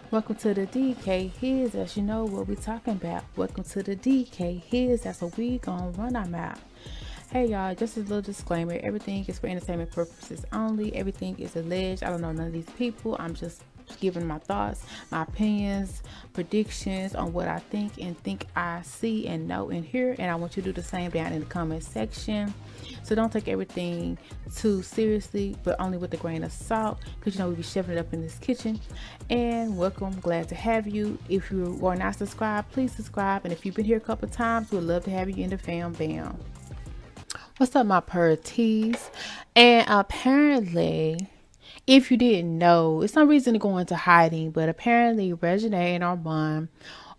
Welcome to the DK His, as you know what we talking about. Welcome to the DK His, that's what we gonna run our mouth. Hey y'all, just a little disclaimer. Everything is for entertainment purposes only. Everything is alleged. I don't know none of these people. I'm just giving my thoughts, my opinions, predictions on what I think I see and know and hear. And I want you to do the same down in the comment section. So don't take everything too seriously, but only with a grain of salt, because we be shoving it up in this kitchen. And welcome, glad to have you. If you are not subscribed, please subscribe. And if you've been here a couple times, we'd love to have you in the fam bam. What's up, my purties? And apparently, if you didn't know, it's no reason to go into hiding, but apparently Reginae and Armon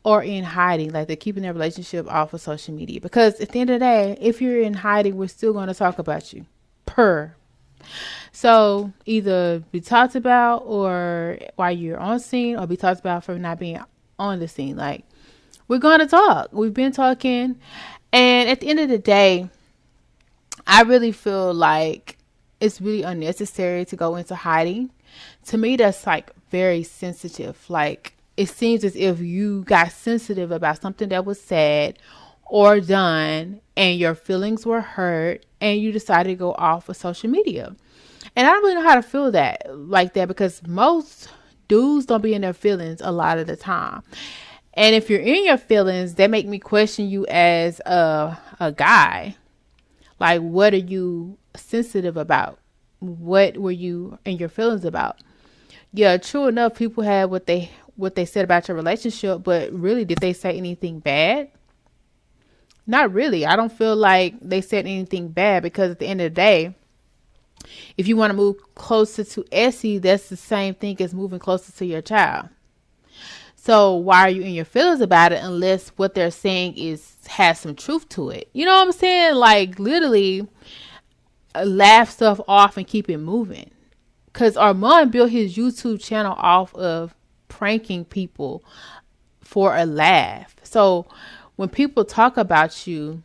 are in hiding, like they're keeping their relationship off of social media. Because at the end of the day, if you're in hiding, we're still going to talk about you. So either be talked about or while you're on scene, or be talked about for not being on the scene. Like, we're going to talk. We've been talking. And at the end of the day, I really feel like it's really unnecessary to go into hiding. To me, that's like very sensitive. Like, it seems as if you got sensitive about something that was said or done and your feelings were hurt and you decided to go off of social media. And I don't really know how to feel that like that, because most dudes don't be in their feelings a lot of the time. And if you're in your feelings, that make me question you as a guy. Like, what are you sensitive about? What were you in your feelings about? Yeah, true enough, people had what they said about your relationship, but really, did they say anything bad? Not really. I don't feel like they said anything bad, because at the end of the day, if you want to move closer to Essie, that's the same thing as moving closer to your child. So why are you in your feelings about it unless what they're saying has some truth to it? You know what I'm saying? Like, literally laugh stuff off and keep it moving. Because Armand built his YouTube channel off of pranking people for a laugh. So when people talk about you,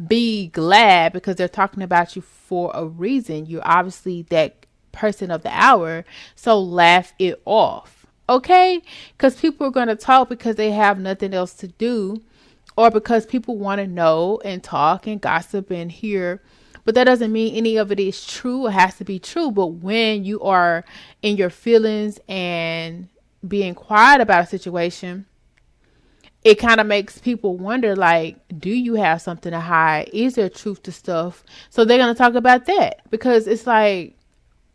be glad, because they're talking about you for a reason. You're obviously that person of the hour. So laugh it off. Okay? Because people are going to talk because they have nothing else to do, or because people want to know and talk and gossip and hear. But that doesn't mean any of it is true or has to be true. But when you are in your feelings and being quiet about a situation, it kind of makes people wonder, like, do you have something to hide? Is there truth to stuff? So they're going to talk about that, because it's like,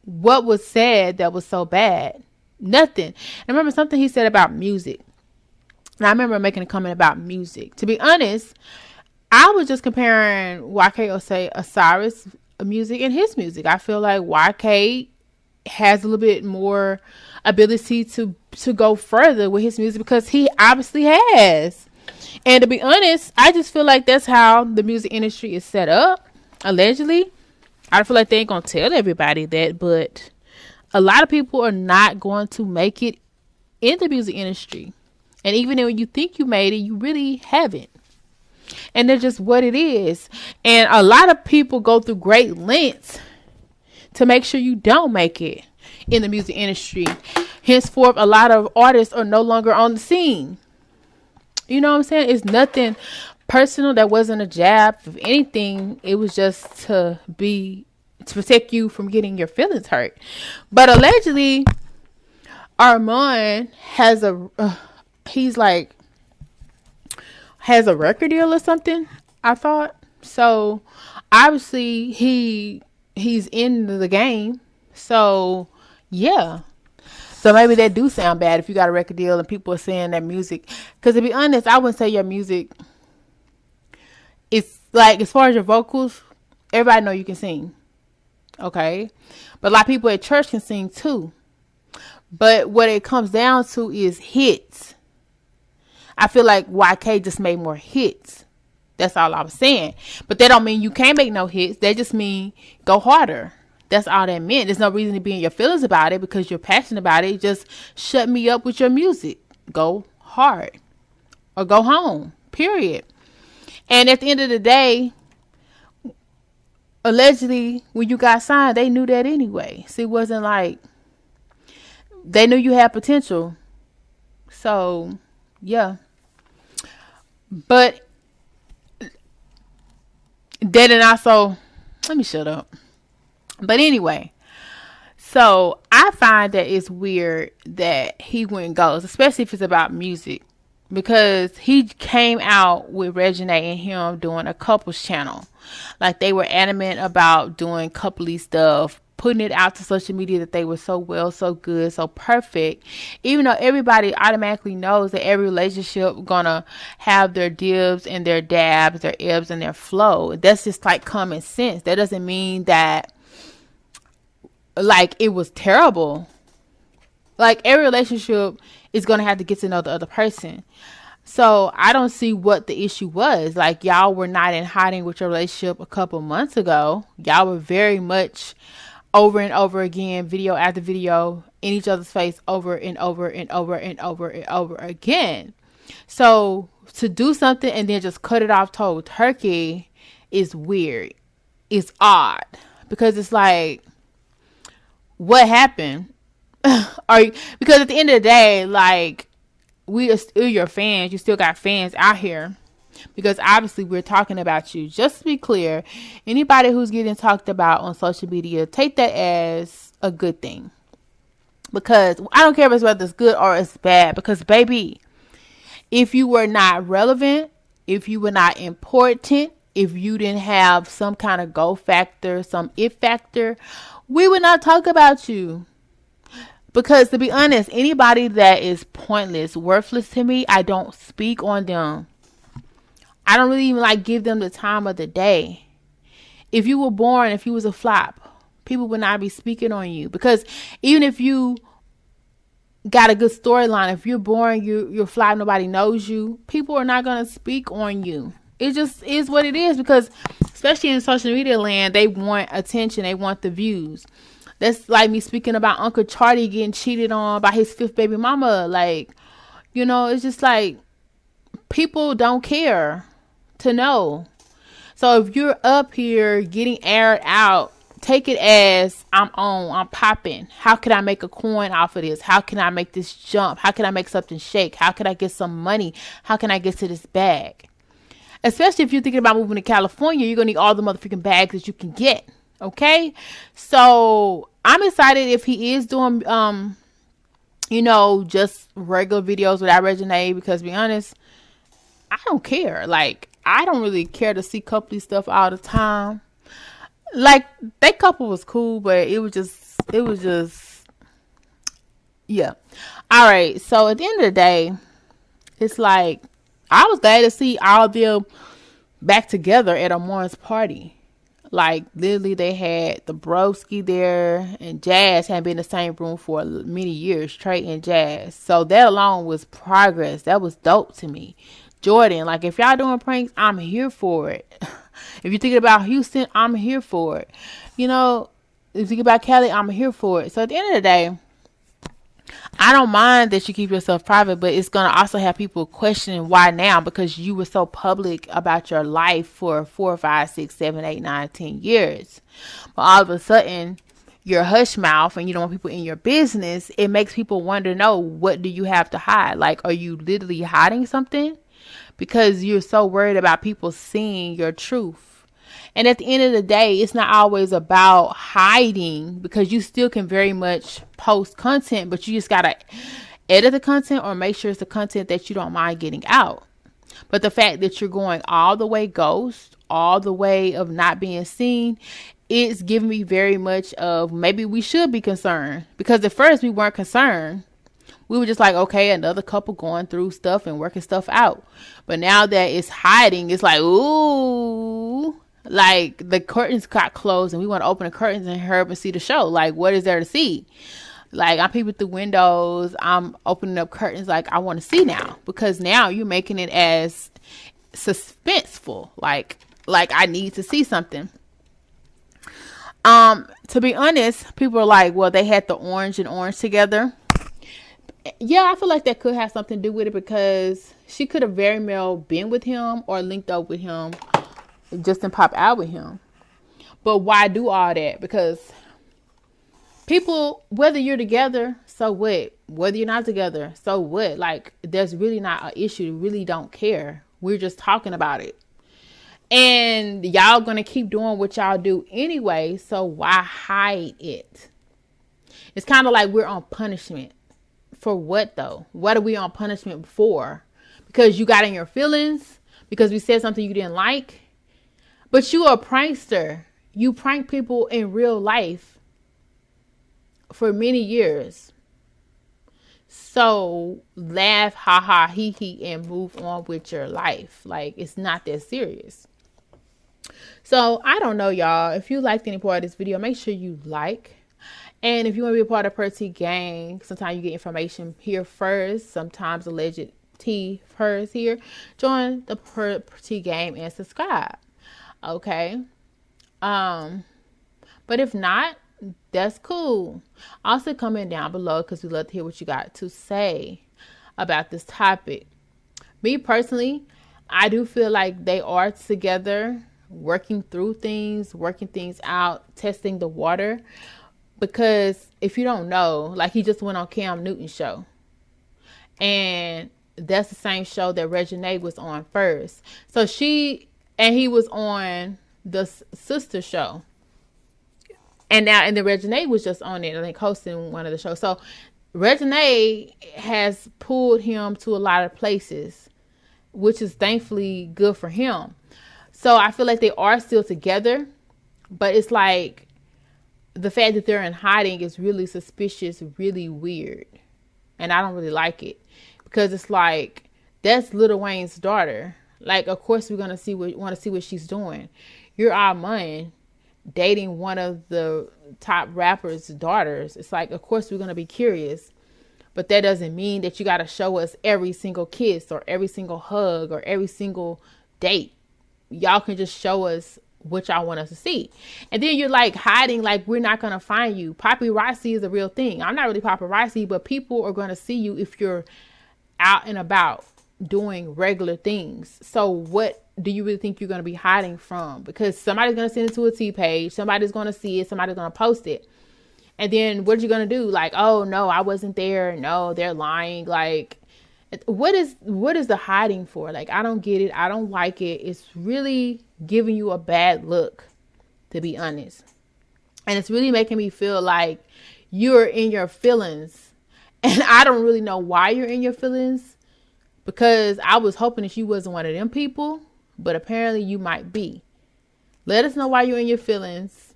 what was said that was so bad? Nothing. I remember something he said about music. And I remember making a comment about music. To be honest, I was just comparing YK, say Osiris music and his music. I feel like YK has a little bit more ability to go further with his music, because he obviously has. And to be honest, I just feel like that's how the music industry is set up, allegedly. I feel like they ain't gonna tell everybody that, but a lot of people are not going to make it in the music industry. And even when you think you made it, you really haven't. And that's just what it is. And a lot of people go through great lengths to make sure you don't make it in the music industry. Henceforth, a lot of artists are no longer on the scene. You know what I'm saying? It's nothing personal. That wasn't a jab. If anything, it was just to protect you from getting your feelings hurt. But allegedly, Armand has has a record deal or something, I thought. So obviously he's in the game. So yeah. So maybe that do sound bad if you got a record deal and people are saying that music. Because to be honest, I wouldn't say your music is like, as far as your vocals, everybody know you can sing. Okay. But a lot of people at church can sing too. But what it comes down to is hits. I feel like YK just made more hits. That's all I was saying. But that don't mean you can't make no hits. That just mean go harder. That's all that meant. There's no reason to be in your feelings about it because you're passionate about it. Just shut me up with your music. Go hard. Or go home. Period. And at the end of the day, allegedly, when you got signed, they knew that anyway. So it wasn't like they knew you had potential. So, yeah. But then and also, let me shut up. But anyway, so I find that it's weird that he went and goes, especially if it's about music, because he came out with Reginae and him doing a couples channel. Like they were adamant about doing coupley stuff, putting it out to social media that they were so well, so good, so perfect. Even though everybody automatically knows that every relationship gonna have their dibs and their dabs, their ebbs and their flow. That's just like common sense. That doesn't mean that like it was terrible. Like every relationship is gonna have to get to know the other person. So I don't see what the issue was. Like y'all were not in hiding with your relationship a couple months ago. Y'all were very much over and over again, video after video, in each other's face over and over and over and over and over again. So to do something and then just cut it off cold turkey is weird. It's odd because it's like, what happened? Because at the end of the day, like, we are still your fans. You still got fans out here because obviously we're talking about you. Just to be clear, anybody who's getting talked about on social media, take that as a good thing, because I don't care if it's whether it's good or it's bad, because baby, if you were not relevant, if you were not important, if you didn't have some kind of go factor, some it factor, we would not talk about you. Because to be honest, anybody that is pointless, worthless to me, I don't speak on them. I don't really even like give them the time of the day. If you were born, if you was a flop, people would not be speaking on you. Because even if you got a good storyline, if you're born, you're flop, nobody knows you, people are not going to speak on you. It just is what it is, because especially in social media land, they want attention. They want the views. That's like me speaking about Uncle Charlie getting cheated on by his 5th baby mama. Like, you know, it's just like people don't care to know. So if you're up here getting aired out, take it as I'm on, I'm popping. How can I make a coin off of this? How can I make this jump? How can I make something shake? How can I get some money? How can I get to this bag? Especially if you're thinking about moving to California, you're going to need all the motherfucking bags that you can get. Okay? So I'm excited if he is doing, you know, just regular videos without Reginae, because to be honest, I don't care. Like, I don't really care to see coupley stuff all the time. Like, that couple was cool, but it was just, yeah. All right. So at the end of the day, it's like, I was glad to see all of them back together at Armon's party. Like, literally, they had the broski there, and Jazz had been in the same room for many years, Trey and Jazz. So that alone was progress. That was dope to me. Jordan, like, if y'all doing pranks, I'm here for it. If you're thinking about Houston, I'm here for it. You know, if you think about Cali, I'm here for it. So at the end of the day, I don't mind that you keep yourself private, but it's going to also have people questioning why now, because you were so public about your life for 4, 5, 6, 7, 8, 9, 10 years. But all of a sudden, you're hush mouth and you don't want people in your business. It makes people wonder, no, what do you have to hide? Like, are you literally hiding something? Because you're so worried about people seeing your truth. And at the end of the day, it's not always about hiding, because you still can very much post content, but you just got to edit the content or make sure it's the content that you don't mind getting out. But the fact that you're going all the way ghost, all the way of not being seen, it's giving me very much of maybe we should be concerned, because at first we weren't concerned. We were just like, okay, another couple going through stuff and working stuff out. But now that it's hiding, it's like, ooh, like the curtains got closed and we want to open the curtains and hurry up and see the show. Like, what is there to see? Like, I'm peeping through windows, I'm opening up curtains, like I want to see now, because now you're making it as suspenseful. Like I need to see something. To be honest, people are like, well, they had the orange and orange together. Yeah, I feel like that could have something to do with it, because she could have very well been with him or linked up with him just to pop out with him. But why do all that? Because people, whether you're together, So what? Whether you're not together, so what? Like, there's really not an issue. We really don't care. We're just talking about it. And y'all gonna keep doing what y'all do anyway, so why hide it? It's kind of like we're on punishment. For what though? What are we on punishment for? Because you got in your feelings? Because we said something you didn't like? But you a prankster. You prank people in real life for many years. So laugh, ha ha, he he, and move on with your life. Like, it's not that serious. So I don't know, y'all. If you liked any part of this video, make sure you like. And if you want to be a part of Per T Gang, sometimes you get information here first. Sometimes alleged T first here. Join the Per T Gang and subscribe. Okay. But if not, that's cool. Also comment down below because we love to hear what you got to say about this topic. Me personally, I do feel like they are together, working through things, working things out, testing the water. Because if you don't know, like, he just went on Cam Newton's show. And that's the same show that Reginae was on first. So he was on the sister show. And then Reginae was just on it, I think, hosting one of the shows. So Reginae has pulled him to a lot of places, which is thankfully good for him. So I feel like they are still together, but it's like the fact that they're in hiding is really suspicious, really weird. And I don't really like it because it's like, that's Lil Wayne's daughter. Like, of course we're going to want to see what she's doing. You're Armon dating one of the top rappers' daughters. It's like, of course we're going to be curious, but that doesn't mean that you got to show us every single kiss or every single hug or every single date. Y'all can just show us what y'all want us to see. And then you're like hiding, like, we're not going to find you. Paparazzi is a real thing. I'm not really paparazzi, but people are going to see you if you're out and about doing regular things. So what do you really think you're going to be hiding from? Because somebody's going to send it to a T page. Somebody's going to see it. Somebody's going to post it. And then what are you going to do? Like, oh no, I wasn't there. No, they're lying. Like, what is the hiding for? Like, I don't get it. I don't like it. It's really giving you a bad look, to be honest. And it's really making me feel like you're in your feelings. And I don't really know why you're in your feelings, because I was hoping that you wasn't one of them people, but apparently you might be. Let us know why you're in your feelings,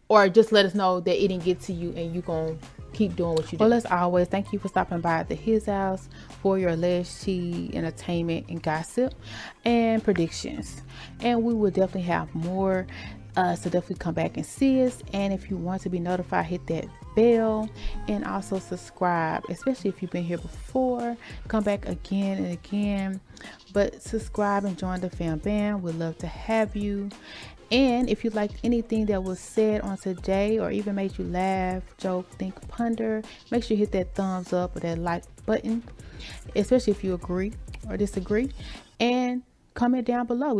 or just let us know that it didn't get to you and you gonna keep doing what you do. Well, as always, thank you for stopping by at his house for your alleged tea, entertainment, and gossip and predictions. And we will definitely have more. So definitely come back and see us. And if you want to be notified, hit that bell and also subscribe, especially if you've been here before. Come back again and again, but subscribe and join the fam band. We'd love to have you. And if you liked anything that was said on today, or even made you laugh, joke, think, ponder, make sure you hit that thumbs up or that like button, especially if you agree or disagree, and comment down below.